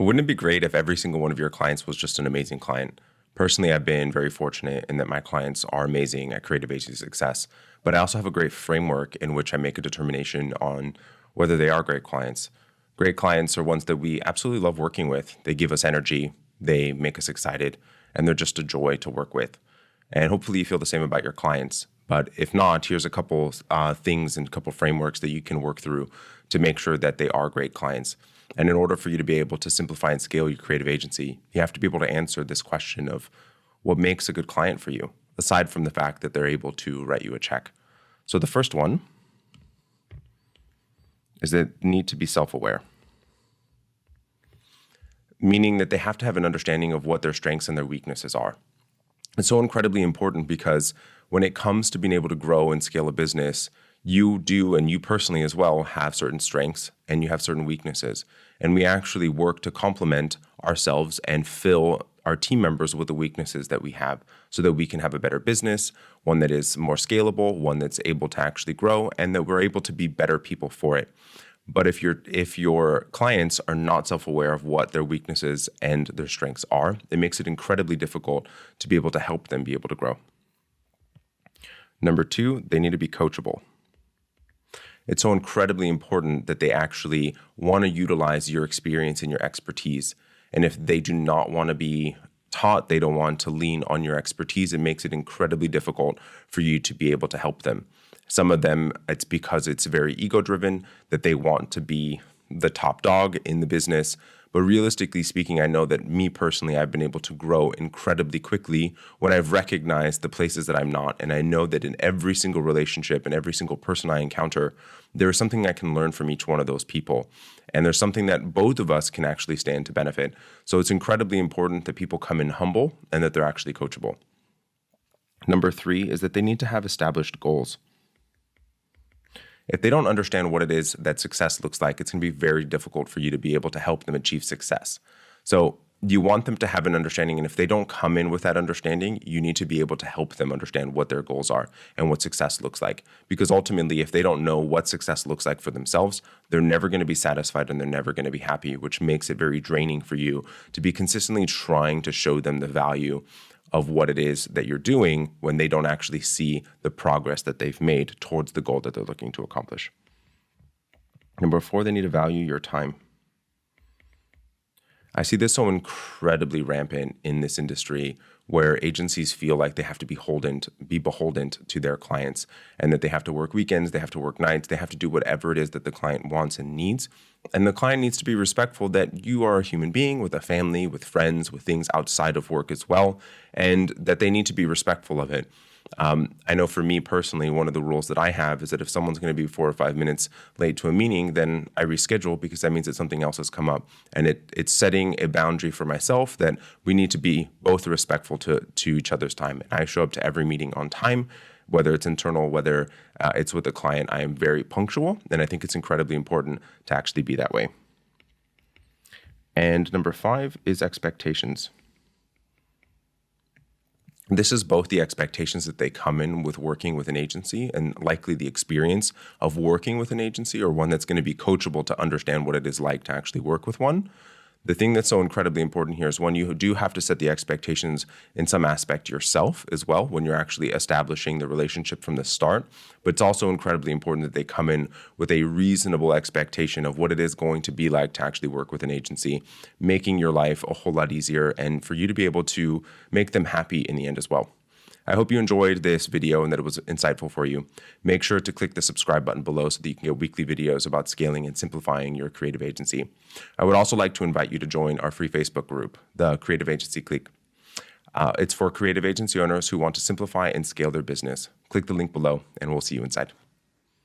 Wouldn't it be great if every single one of your clients was just an amazing client? Personally, I've been very fortunate in that my clients are amazing at creative agency success, but I also have a great framework in which I make a determination on whether they are great clients. Great clients are ones that we absolutely love working with. They give us energy, they make us excited, and they're just a joy to work with. And hopefully you feel the same about your clients. But if not, here's a couple things and a couple frameworks that you can work through to make sure that they are great clients. And in order for you to be able to simplify and scale your creative agency, you have to be able to answer this question of what makes a good client for you, aside from the fact that they're able to write you a check. So the first one is that they need to be self-aware, meaning that they have to have an understanding of what their strengths and their weaknesses are. It's so incredibly important because when it comes to being able to grow and scale a business, you do, and you personally as well, have certain strengths and you have certain weaknesses. And we actually work to complement ourselves and fill our team members with the weaknesses that we have so that we can have a better business, one that is more scalable, one that's able to actually grow, and that we're able to be better people for it. But if your clients are not self-aware of what their weaknesses and their strengths are, it makes it incredibly difficult to be able to help them be able to grow. Number two, they need to be coachable. It's so incredibly important that they actually want to utilize your experience and your expertise. And if they do not want to be taught, they don't want to lean on your expertise, it makes it incredibly difficult for you to be able to help them. Some of them, it's because it's very ego-driven, that they want to be the top dog in the business. But realistically speaking, I know that me personally, I've been able to grow incredibly quickly when I've recognized the places that I'm not. And I know that in every single relationship and every single person I encounter, there is something I can learn from each one of those people. And there's something that both of us can actually stand to benefit. So it's incredibly important that people come in humble and that they're actually coachable. Number three is that they need to have established goals. If they don't understand what it is that success looks like, it's going to be very difficult for you to be able to help them achieve success. So you want them to have an understanding, and if they don't come in with that understanding, you need to be able to help them understand what their goals are and what success looks like. Because ultimately, if they don't know what success looks like for themselves, they're never going to be satisfied and they're never going to be happy, which makes it very draining for you to be consistently trying to show them the value of what it is that you're doing when they don't actually see the progress that they've made towards the goal that they're looking to accomplish. Number four, they need to value your time. I see this so incredibly rampant in this industry where agencies feel like they have to be beholden to their clients and that they have to work weekends, they have to work nights, they have to do whatever it is that the client wants and needs. And the client needs to be respectful that you are a human being with a family, with friends, with things outside of work as well, and that they need to be respectful of it. I know for me personally, one of the rules that I have is that if someone's going to be 4 or 5 minutes late to a meeting, then I reschedule because that means that something else has come up. And it's setting a boundary for myself that we need to be both respectful to each other's time. And I show up to every meeting on time, whether it's internal, whether it's with a client. I am very punctual, and I think it's incredibly important to actually be that way. And number five is expectations. This is both the expectations that they come in with working with an agency and likely the experience of working with an agency or one that's going to be coachable to understand what it is like to actually work with one. The thing that's so incredibly important here is one, you do have to set the expectations in some aspect yourself as well when you're actually establishing the relationship from the start. But it's also incredibly important that they come in with a reasonable expectation of what it is going to be like to actually work with an agency, making your life a whole lot easier and for you to be able to make them happy in the end as well. I hope you enjoyed this video and that it was insightful for you. Make sure to click the subscribe button below so that you can get weekly videos about scaling and simplifying your creative agency. I would also like to invite you to join our free Facebook group, the Creative Agency Clique. It's for creative agency owners who want to simplify and scale their business. Click the link below and we'll see you inside.